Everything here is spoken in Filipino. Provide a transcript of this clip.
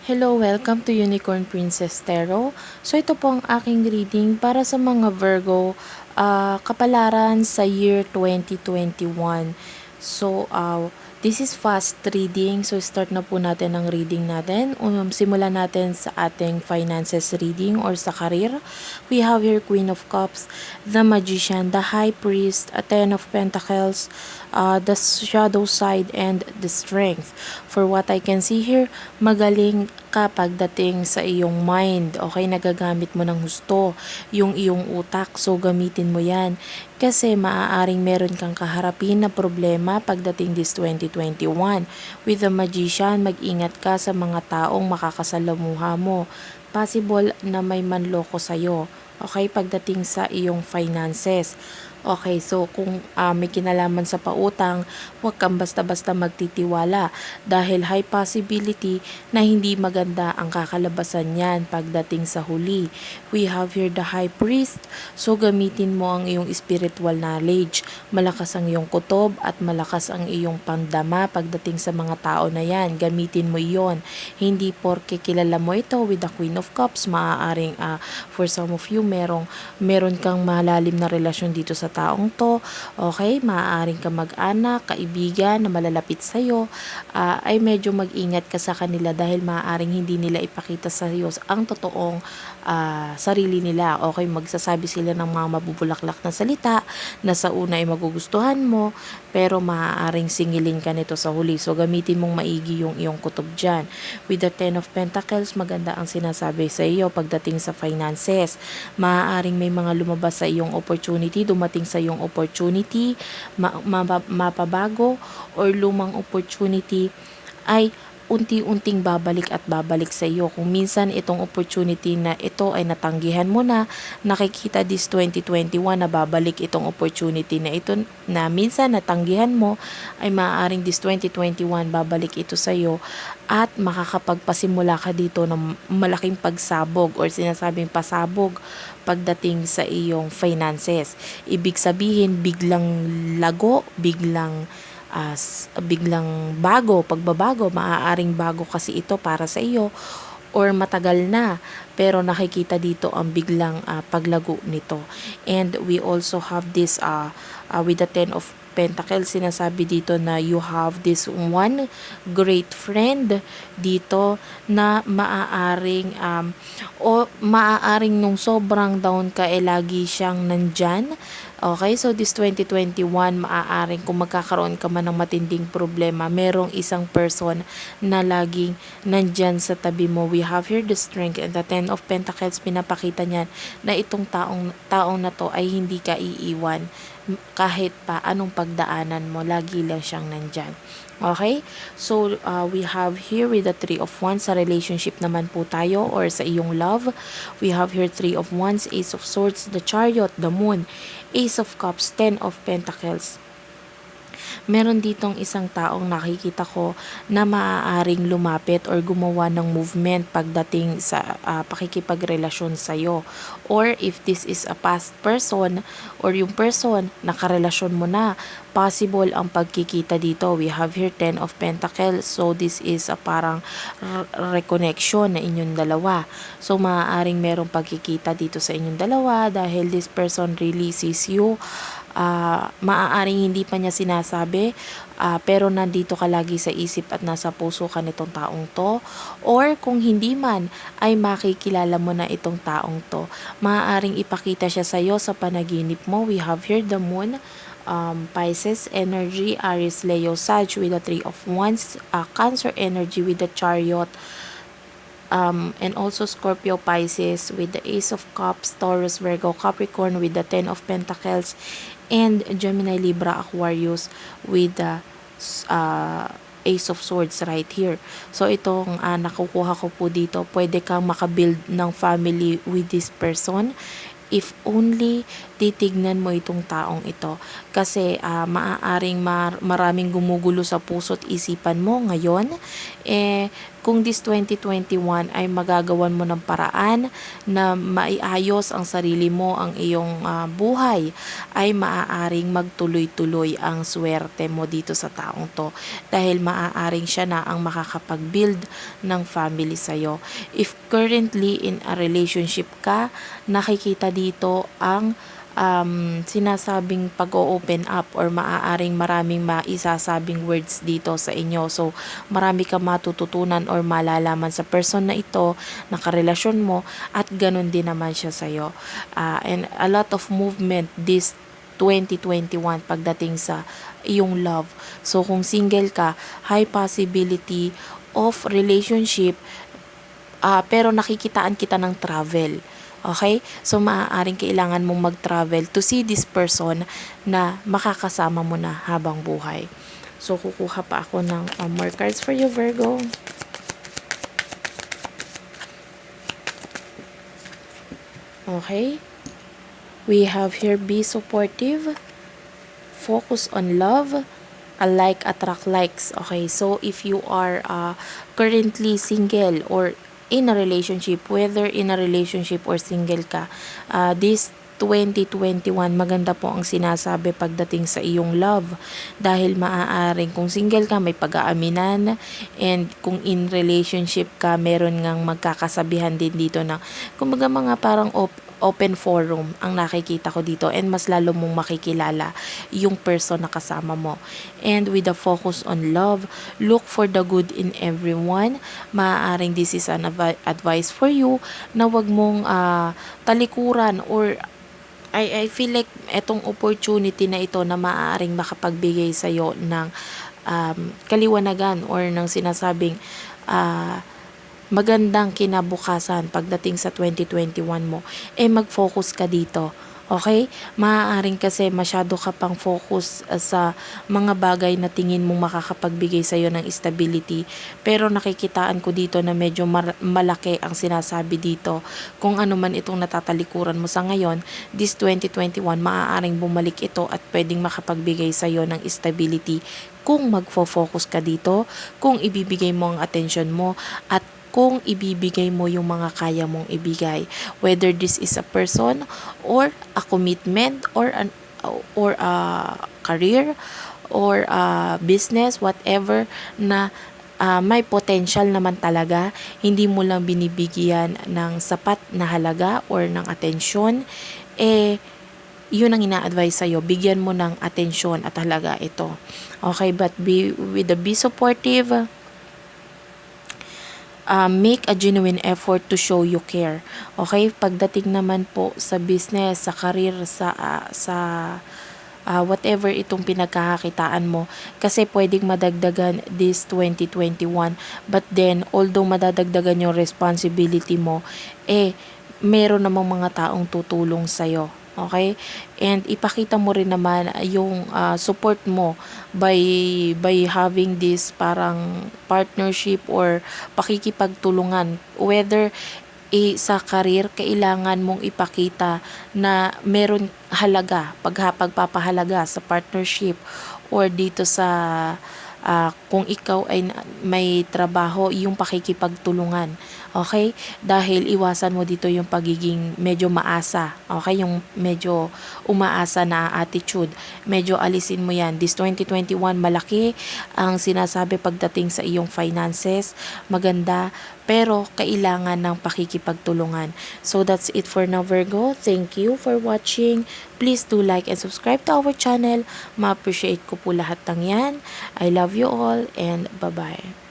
Hello, welcome to Unicorn Princess Tarot. So ito po ang aking reading para sa mga Virgo, kapalaran sa year 2021. So this is fast reading. So start na po natin ang reading natin. Simulan natin sa ating finances reading or sa career. We have here Queen of Cups, the Magician, the High Priest, a Ten of Pentacles, the shadow side, and the strength. For what I can see here, magaling ka pagdating sa iyong mind. Okay, nagagamit mo ng husto yung iyong utak. So, gamitin mo yan. Kasi maaaring meron kang kaharapin na problema pagdating this 2021. With the Magician, mag-ingat ka sa mga taong makakasalamuha mo. Possible na may manloko sa'yo. Okay, pagdating sa iyong finances. Okay, so kung may kinalaman sa pautang, huwag kang basta-basta magtitiwala dahil high possibility na hindi maganda ang kakalabasan niyan pagdating sa huli. We have here the High Priest, so gamitin mo ang iyong spiritual knowledge. Malakas ang iyong kutob at malakas ang iyong pandama pagdating sa mga tao na yan. Gamitin mo iyon. Hindi porke kilala mo ito with the Queen of Cups, maaaring for some of you meron kang malalim na relasyon dito sa taong to. Okay, maaaring ka mag-anak, kaibigan na malalapit sa'yo, ay medyo mag-ingat ka sa kanila dahil maaaring hindi nila ipakita sa iyo ang totoong sarili nila. Okay, magsasabi sila ng mga mabubulaklak na salita na sa una ay magugustuhan mo, pero maaaring singilin ka nito sa huli. So, gamitin mong maigi yung iyong kutob dyan. With the Ten of Pentacles, maganda ang sinasabi sa iyo pagdating sa finances. Maaaring may mga lumabas sa iyong opportunity, dumating sa iyong opportunity, mapabago or lumang opportunity ay unti-unting babalik at babalik sa iyo. Kung minsan itong opportunity na ito ay natanggihan mo na, nakikita this 2021 na babalik itong opportunity na ito na minsan natanggihan mo, ay maaaring this 2021 babalik ito sa iyo at makakapagpasimula ka dito ng malaking pagsabog or sinasabing pasabog pagdating sa iyong finances. Ibig sabihin, biglang lago, biglang pagbabago, maaaring bago kasi ito para sa iyo or matagal na, pero nakikita dito ang biglang paglago nito. And we also have this with the Ten of Pentacles, sinasabi dito na you have this one great friend dito na maaaring o maaaring nung sobrang down ka lagi siyang nandyan. Okay, so this 2021, maaaring kung magkakaroon ka man ng matinding problema, merong isang person na laging nandyan sa tabi mo. We have here the strength and the Ten of Pentacles, pinapakita niyan na itong taong na to ay hindi ka iiwan kahit pa anong pagdaanan mo, lagi lang siyang nandyan. Okay? So, we have here with the Three of Wands, sa relationship naman po tayo or sa iyong love. We have here Three of Wands, Ace of Swords, the Chariot, the Moon, Ace of Cups, Ten of Pentacles. Meron ditong isang taong nakikita ko na maaaring lumapit or gumawa ng movement pagdating sa pakikipagrelasyon sa'yo. Or if this is a past person or yung person na karelasyon mo na, possible ang pagkikita dito. We have here Ten of Pentacles. So, this is a parang reconnection na inyong dalawa. So, maaaring merong pagkikita dito sa inyong dalawa dahil this person really sees you. Maaaring hindi pa niya sinasabi, pero nandito ka lagi sa isip at nasa puso ka nitong taong to. Or kung hindi man, ay makikilala mo na itong taong to. Maaaring ipakita siya sa iyo sa panaginip mo. We have here the Moon, Pisces energy, Aries, Leo, Sag with the Three of Wands, Cancer energy with the Chariot, and also Scorpio, Pisces with the Ace of Cups, Taurus, Virgo, Capricorn with the Ten of Pentacles, and Gemini, Libra, Aquarius with the Ace of Swords right here. So itong nakukuha ko po dito, pwede kang makabuild ng family with this person if only titignan mo itong taong ito. Kasi maaaring maraming gumugulo sa puso't isipan mo ngayon. kung this 2021 ay magagawan mo ng paraan na maiayos ang sarili mo, ang iyong buhay, ay maaaring magtuloy-tuloy ang swerte mo dito sa taong to, dahil maaaring siya na ang makakapag-build ng family sa'yo. If currently in a relationship ka, nakikita dito ang sinasabing pag-o-open up, or maaaring maraming maisasabing words dito sa inyo. So, marami ka matututunan or malalaman sa person na ito, na karelasyon mo, at ganun din naman siya sa'yo. And a lot of movement this 2021 pagdating sa iyong love. So, kung single ka, high possibility of relationship, pero nakikitaan kita ng travel. Okay? So, maaaring kailangan mong mag-travel to see this person na makakasama mo na habang buhay. So, kukuha pa ako ng more cards for you, Virgo. Okay? We have here, be supportive, focus on love, alike attract likes. Okay, so if you are currently single or in a relationship, whether in a relationship or single ka, this 2021 maganda po ang sinasabi pagdating sa iyong love, dahil maaaring kung single ka may pag-aaminan, and kung in relationship ka meron ngang magkakasabihan din dito na kumbaga mga parang open forum ang nakikita ko dito, and mas lalo mong makikilala yung person na kasama mo. And with the focus on love, look for the good in everyone. Maaaring this is an advice for you na wag mong talikuran, or I feel like etong opportunity na ito na maaaring makapagbigay sa'yo ng kaliwanagan, or ng sinasabing magandang kinabukasan pagdating sa 2021 mo, mag-focus ka dito. Okay? Maaaring kasi masyado ka pang focus sa mga bagay na tingin mong makakapagbigay sa'yo ng stability. Pero nakikitaan ko dito na medyo malaki ang sinasabi dito. Kung ano man itong natatalikuran mo sa ngayon, this 2021, maaaring bumalik ito at pwedeng makapagbigay sa'yo ng stability kung magfo-focus ka dito, kung ibibigay mo ang atensyon mo, at kung ibibigay mo yung mga kaya mong ibigay, whether this is a person or a commitment or a career or a business, whatever na may potential naman talaga, hindi mo lang binibigyan ng sapat na halaga or ng atensyon, yun ang ina-advise sa'yo, bigyan mo ng atensyon at halaga ito. Okay, but be supportive. Make a genuine effort to show you care. Okay? Pagdating naman po sa business, sa career, sa whatever itong pinagkakakitaan mo, kasi pwedeng madagdagan this 2021, but then although madadagdagan yung responsibility mo, meron namang mga taong tutulong sa'yo. Okay? And ipakita mo rin naman yung support mo by having this parang partnership or pakikipagtulungan, whether sa career, kailangan mong ipakita na meron halaga, pagpapahalaga sa partnership, or dito sa kung ikaw ay may trabaho, yung pakikipagtulungan. Okay? Dahil iwasan mo dito yung pagiging medyo maasa. Okay? Yung medyo umaasa na attitude. Medyo alisin mo yan. This 2021, malaki ang sinasabi pagdating sa iyong finances. Maganda. Pero kailangan ng pakikipagtulungan. So that's it for now, Virgo. Thank you for watching. Please do like and subscribe to our channel. Ma-appreciate ko po lahat ng yan. I love you all and bye-bye.